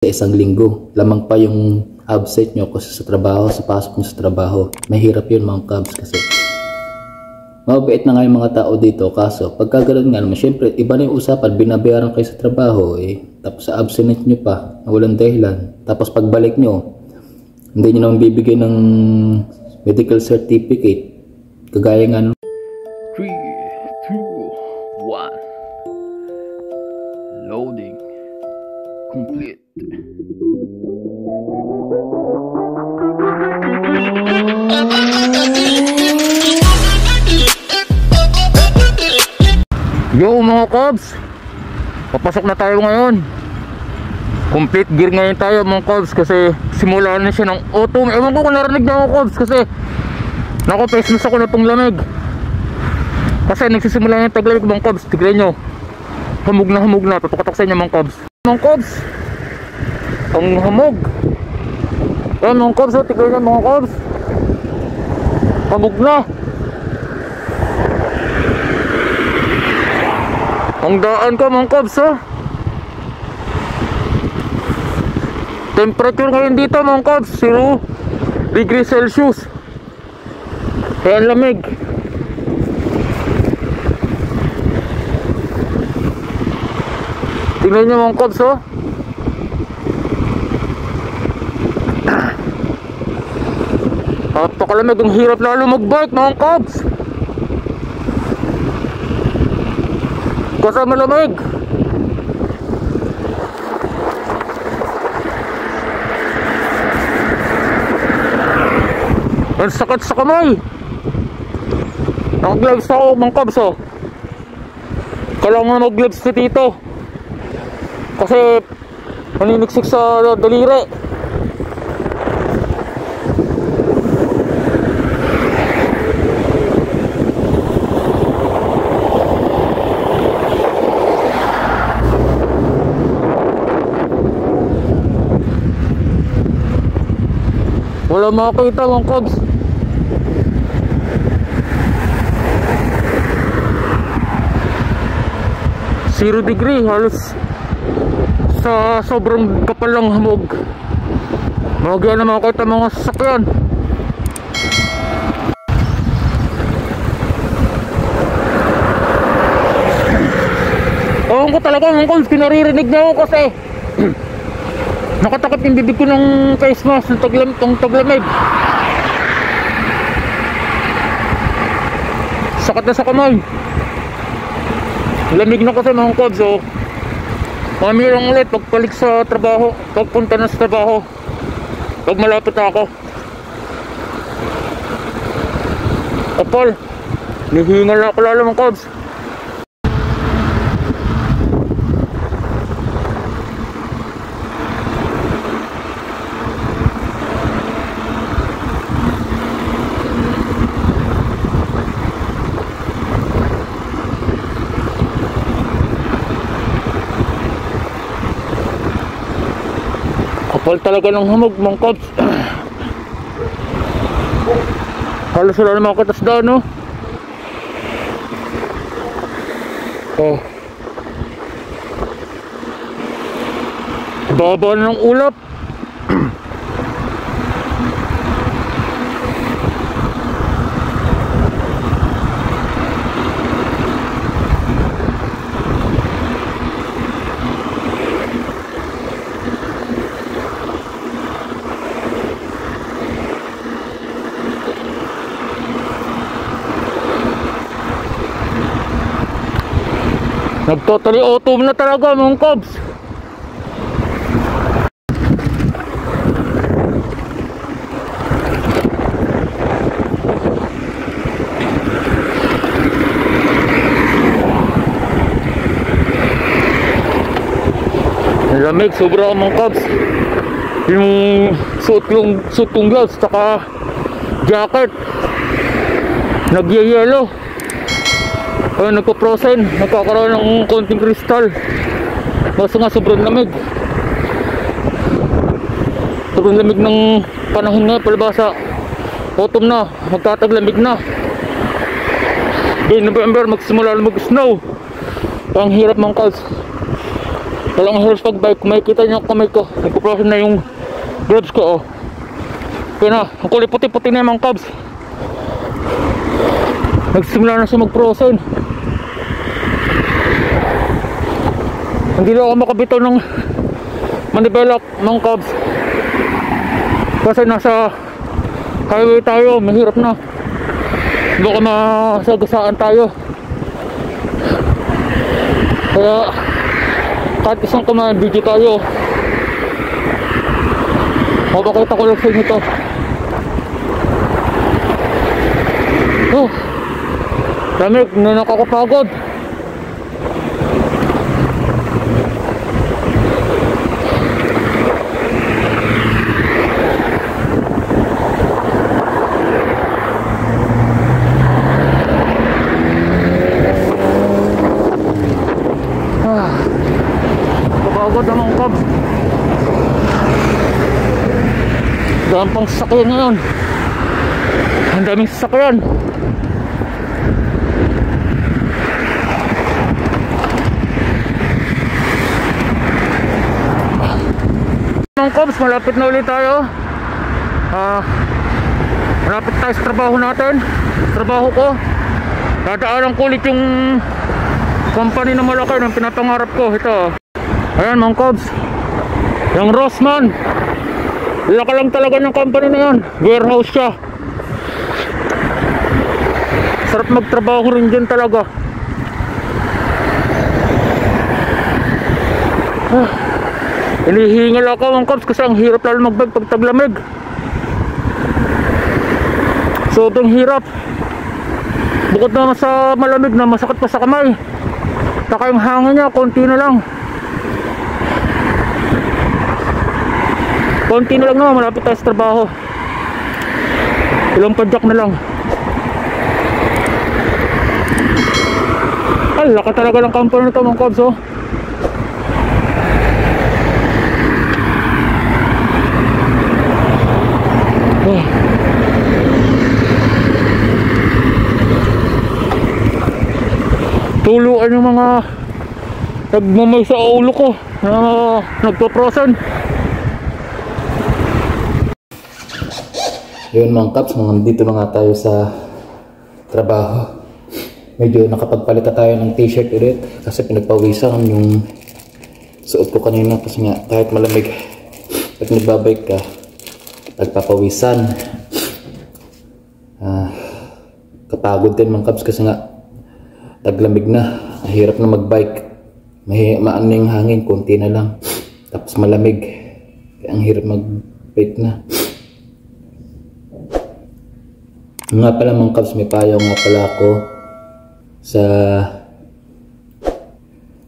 sa isang linggo. Lamang pa yung absent nyo kasi sa trabaho, sa pasok nyo sa trabaho. Mahirap yun mga kabs kasi mabait na nga yung mga tao dito, kaso pagka ganun nga naman, syempre iba na yung usapan, binabayaran kayo sa trabaho tapos sa absent nyo pa na walang dahilan, tapos pagbalik nyo hindi nyo naman bibigay ng medical certificate kagaya nga 3, 2, 1 loading complete. Yo mga kabs, papasok na tayo ngayon. Complete gear ngayon tayo mga kabs kasi simula na siya ng autumn. Ewan ko kung narinig na ako kabs kasi naka-face mask ako na itong lamig. Kasi nagsisimula yung taglamig mga kabs. Tignan nyo, hamog na, tutukatok sa inyo mga kabs. Mga kabs, ang hamog. Yan mga kabs, tignan nyo mga kabs, hamog na. Ang daan ko mga kabs temperature ngayon dito mga kabs 0 degrees Celsius. Kaya lamig. Tingnan nyo mga kabs napakalamig. Ang hirap lalo mag-bike mga kabs kasi malamig. Ang sakit sa kamay. Naka-gloves ako mga kabs kailangan mag-gloves si tito kasi maniniksik sa daliri. Wala makakita mga kabs. Zero degree halos sa sobrang kapal ng hamog. Magyan na makakita mga sasakyan. Ewan ko talaga mga kabs, pinaririnig niya ako kasi nakatakip yung bibig ko ng face mask ng taglamig. Sakit na sa kamay. Lamig na kasi mga kabs mami lang ulit pagpalik sa trabaho, pagpunta na sa trabaho, pag malapit na ako. Kapal, nihingal na ako lalo mga kabs. Kapal talaga ng hamog mga kabs. Halos wala na makakita sa daan baba na ng ulap. Nag-totally autumn na talaga mga kabs. Lamig sobra mga kabs. Yung suot kong gloves saka jacket nagyayelo. Nagpo-frozen, nagkakaroon ng konting kristal. Basta nga sobrang lamig. Sobrang lamig ng panahon nga, palabasa autumn na, magtataglamig na. November magsimula na mag-snow. Ang hirap mga kabs. Walang hirap pag-bike. Makikita nyo ang kamay ko. Nagpo-frozen na yung gloves ko, oh. Kaya na, ang kulay puti-puti na yung mga cubs. Nagsimula na siya mag-frozen. Hindi na ako makabitaw ng manibela mga cubs. Kasi nasa highway tayo, mahirap na. Baka masagasaan tayo. Kaya kahit isang command video tayo, mapakita ko lang sa inyo ito. Oh, lamig na nakakapagod. Kapagod ang mga cubs. Daan pang sasakyan ngayon. Ang daming sasakyan. Mga cubs, malapit na ulit tayo. Malapit tayo sa trabaho natin. Trabaho ko. Dadaanan ko ulit yung company na malaki ng pinapangarap ko. Ito. Ayan mga cubs. Yung Rossmann. Laka lang talaga ng company na yan. Warehouse siya. Sarap magtrabaho rin dyan talaga. Hinihingal ako mga cubs kasi ang hirap lalo magbike pag taglamig. Sobrang hirap. Bukod naman sa malamig na masakit pa sa kamay. Taka yung hangin niya, konti na lang. Konti na lang naman, malapit tayo sa trabaho. Ilang padyak na lang. Ay, laki talaga ng company nito mga cubs, oh. Tuluan yung mga nagmamay sa ulo ko na nagpo-frozen. Yun mga cubs, dito na nga tayo sa trabaho. Medyo nakapagpalita tayo ng t-shirt ulit kasi pinagpawisan yung suot ko kanina kasi nga kahit malamig at nagbabike ka, nagpapawisan. Kapagod din mga cubs kasi nga taglamig na, hirap na magbike. Maano yung hangin, konti na lang. Tapos malamig, kaya ang hirap magbike na. Nga pala mga cubs, may payo nga pala ako sa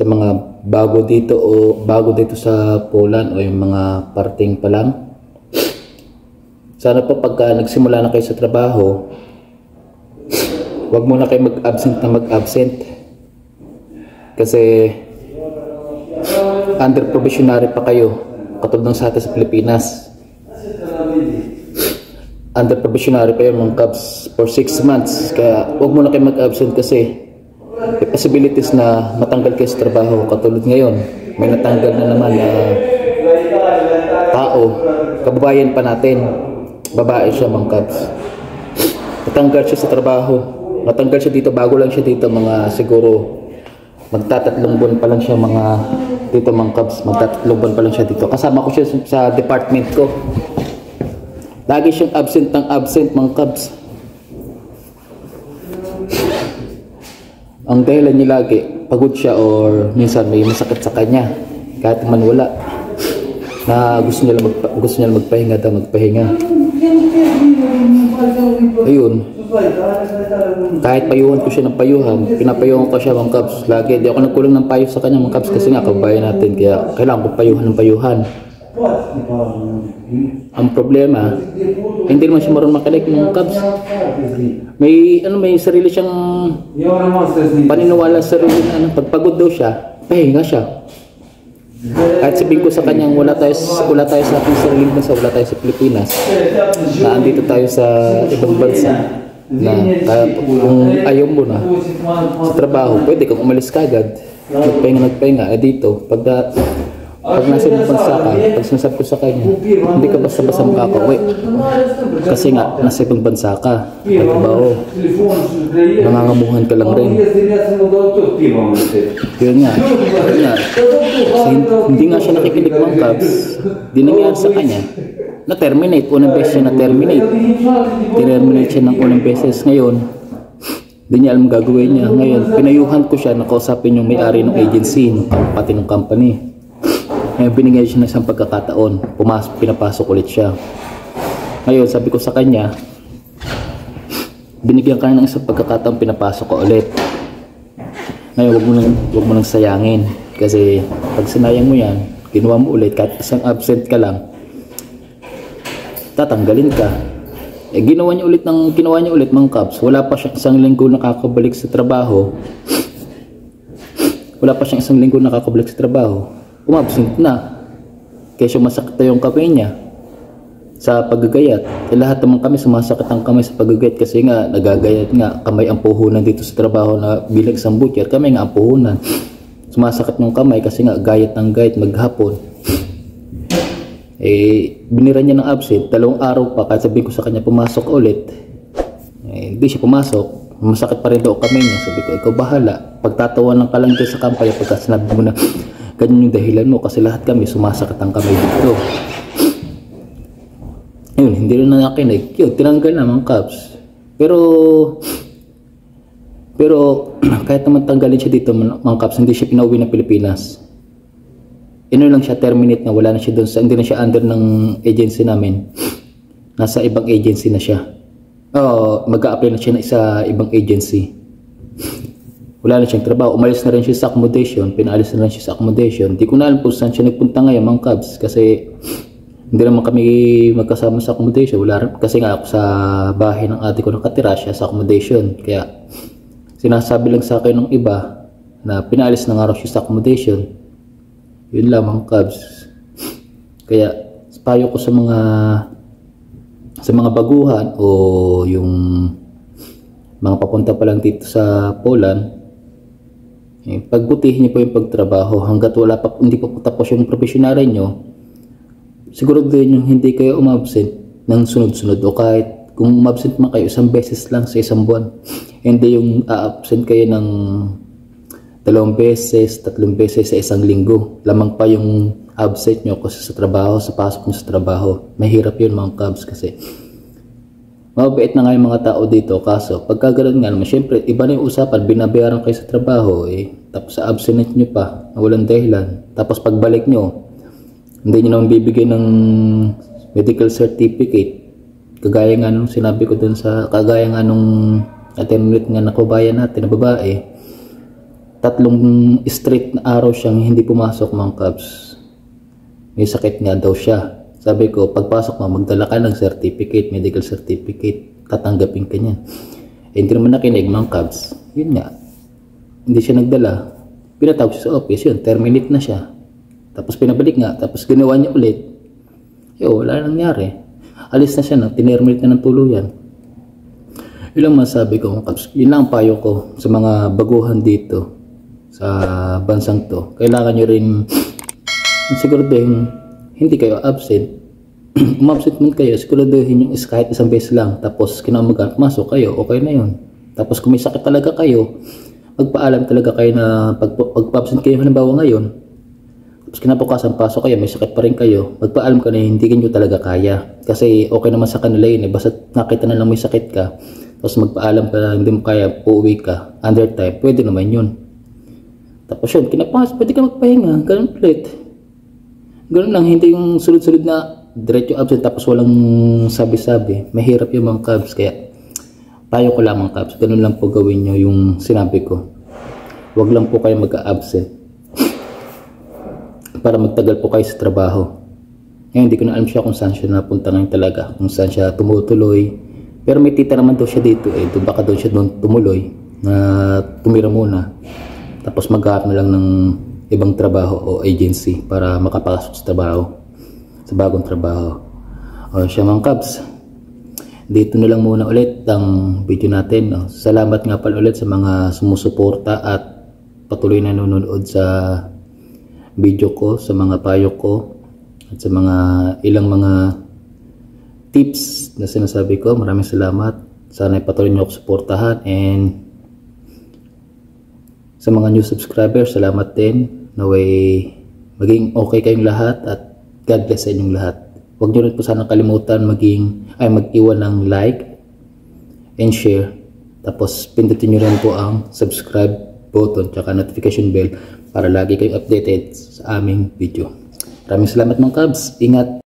mga bago dito sa Poland o yung mga parting pa lang. Sana po pagka nagsimula na kayo sa trabaho, wag muna kayo mag-absent kasi under probationary pa kayo, katulad ng sa atin sa Pilipinas. Under probationary pa yun mga cubs for 6 months, kaya wag muna kayo mag-absent kasi may possibilities na matanggal kayo sa trabaho. Katulad ngayon, may natanggal na naman na tao, kababayan pa natin, babae siya mga cubs, natanggal siya sa trabaho. Natanggal siya dito, bago lang siya dito, mga siguro magtatatlong buwan pa lang siya dito mga cubs, magtatatlong buwan pa lang siya dito. Kasama ko siya sa department ko. Lagi siyang absent ng absent mga cubs. Ang dahilan niya lagi, pagod siya or minsan may masakit sa kanya. Kahit man wala, na gusto niya lang magpahinga daw, magpahinga. Ayun. Kahit payuhan ko siya ng payuhan, pinapayuhan ko siya mga cubs. Lagi, di ako nagkulang ng payo sa kanya mga cubs kasi nga kabayan natin, kaya kailangan ko payuhan ng payuhan. Ang problema, hindi naman siya marunong makinig mga cubs. May sarili siyang paniniwala sa sarili na pagpagod daw siya, pahinga siya. Kahit sabihin ko sa kanyang wala tayo sa ating sariling bansa, wala tayo sa Pilipinas, na andito tayo sa ibang bansa, na kung ayaw mo na sa trabaho, pwede kang umalis kagad. nagpahinga. Dito, pag nasa ibang bansa ka, pag sinasabi ko sa kanya, hindi ka basta-basta makakauwi. Kasi nga, nasa ibang bansa ka, trabaho, nangangamuhan ka lang rin. Yun nga. Kasi hindi nga siya nakikinig mga kabs. Di nangyari sa kanya. Na-terminate, unang beses siya na-terminate. Terminate siya ng unang beses. Ngayon, hindi niya alam gagawin niya. Ngayon, pinayuhan ko siya na kausapin yung may-ari ng agency, pati ng company. Ngayon, binigyan siya ng isang pagkakataon. Pinapasok ulit siya. Ngayon, sabi ko sa kanya, binigyan ka ng isang pagkakataon, pinapasok ko ulit. Ngayon, wag mo nang sayangin. Kasi, pag sinayang mo yan, ginawa mo ulit, kahit isang absent ka lang, tatanggalin ka. Ginawa niya ulit mga kabs. Wala pa siyang isang linggo nakakabalik sa trabaho. Umabsent na. Kaya masakit na yung kamay niya sa paggagayat. Lahat naman kami sumasakit ang kamay sa paggagayat kasi nga nagagayat nga. Kamay ang puhunan dito sa trabaho na bilang isang butcher. Kamay nga ang puhunan. Sumasakit yung kamay kasi nga gayat ng gayat maghapon. Binira niya ng absent. 2 araw pa kahit sabihin ko sa kanya pumasok ulit. Hindi siya pumasok. Masakit pa rin daw kamay niya. Sabi ko, ikaw bahala. Pagtatawanan ka lang dito sa kampanya pagka sinabi mo na ganyan yung dahilan mo kasi lahat kami sumasakit ang kamay dito. Ayun, hindi rin na nakinig. Yun, tinanggal naman kabs. Pero kahit naman tanggalin siya dito mga kabs, hindi siya pinauwi ng Pilipinas. Lang siya, terminate na, wala na siya doon, hindi na siya under ng agency namin. Nasa ibang agency na siya. Mag-a-apply na siya sa ibang agency. Wala na siyang trabaho. Umalis na rin siya sa accommodation. Pinaalis na rin siya sa accommodation. Di ko na alam kung saan siya nagpunta ngayon mga kabs. Kasi hindi naman kami magkasama sa accommodation. Kasi nga ako sa bahay ng ate ko nakatira siya sa accommodation. Kaya sinasabi lang sa akin ng iba na pinaalis na nga raw siya sa accommodation. Yun lang mga kabs. Kaya payo ko sa mga baguhan o yung mga papunta pa lang dito sa Poland, pagbutihin niyo po yung pagtrabaho hanggat hindi pa tapos yung professional nyo. Siguro din yung hindi kayo umabsent ng sunod-sunod o kahit kung umabsent man kayo isang beses lang sa isang buwan, hindi yung absent kayo ng 2 beses, 3 beses sa isang linggo. Lamang pa yung absent nyo kasi sa trabaho, sa pasok nyo sa trabaho. Mahirap yun mga kabs kasi mabait na nga yung mga tao dito, kaso pagka ganoon nga naman, syempre iba na yung usapan, binabayaran kayo sa trabaho tapos sa absent nyo pa na walang dahilan, tapos pagbalik nyo hindi nyo naman bibigyan ng medical certificate, kagaya nga nung sinabi ko dun sa kagaya nga nung attorney nga na kabayan natin na babae, 3 straight na araw siyang hindi pumasok mga kabs, may sakit nga daw siya. Sabi ko, pagpasok mo, magdala ka ng certificate, medical certificate, tatanggapin ka niyan. Hindi naman nakinig mga kabs. Yun nga, hindi siya nagdala. Pinatawag siya sa office, yun, terminate na siya. Tapos pinabalik nga, tapos ginawa niya ulit. Wala nangyari. Alis na siya, tinerminate na ng tuluyan. Yun lang masabi ko mga kabs. Yun lang payo ko sa mga baguhan dito sa bansang to. Kailangan nyo rin siguraduhin hindi kayo absent. Umabsent man kayo, siguraduhin yung kahit isang beses lang. Tapos kinamagan, masok kayo, okay na yun. Tapos kung may sakit talaga kayo, magpaalam talaga kayo na pag-absent kayo halimbawa ngayon, tapos kinabukasan pasok kayo, may sakit pa rin kayo, magpaalam ka na hindi nyo talaga kaya. Kasi okay naman sa kanila yun basta nakita na lang may sakit ka, tapos magpaalam ka na hindi mo kaya, uuwi ka, under time, pwede naman yun. Tapos yun, kinabukasan, pwede ka magpahinga, ganun ulit. Ganun lang, hindi yung sunod-sunod na diretso absent tapos walang sabi-sabi. Mahirap yung mga kabs, kaya payo ko lang mga kabs, ganun lang po gawin nyo yung sinabi ko. Huwag lang po kayo mag-absent para magtagal po kayo sa trabaho. Ngayon, hindi ko na alam siya kung saan siya napunta ngayon talaga, kung saan siya tumutuloy. Pero may tita naman daw siya dito, baka daw siya doon tumuloy na tumira muna. Tapos mag-aap na lang ng ibang trabaho o agency para makapasok sa trabaho, sa bagong trabaho. Siya mga kabs, dito na lang muna ulit ang video natin. Salamat nga pala ulit sa mga sumusuporta at patuloy na nanonood sa video ko, sa mga payo ko, at sa mga ilang mga tips na sinasabi ko. Maraming salamat. Sana patuloy niyo ako suportahan, and sa mga new subscribers, salamat din. Naway maging okay kayong lahat, at God bless sa inyong lahat. Huwag niyo rin po sana kalimutan mag-iwan ng like and share. Tapos pindutin niyo rin po ang subscribe button tsaka notification bell para lagi kayong updated sa aming video. Maraming salamat mga Cubs. Ingat!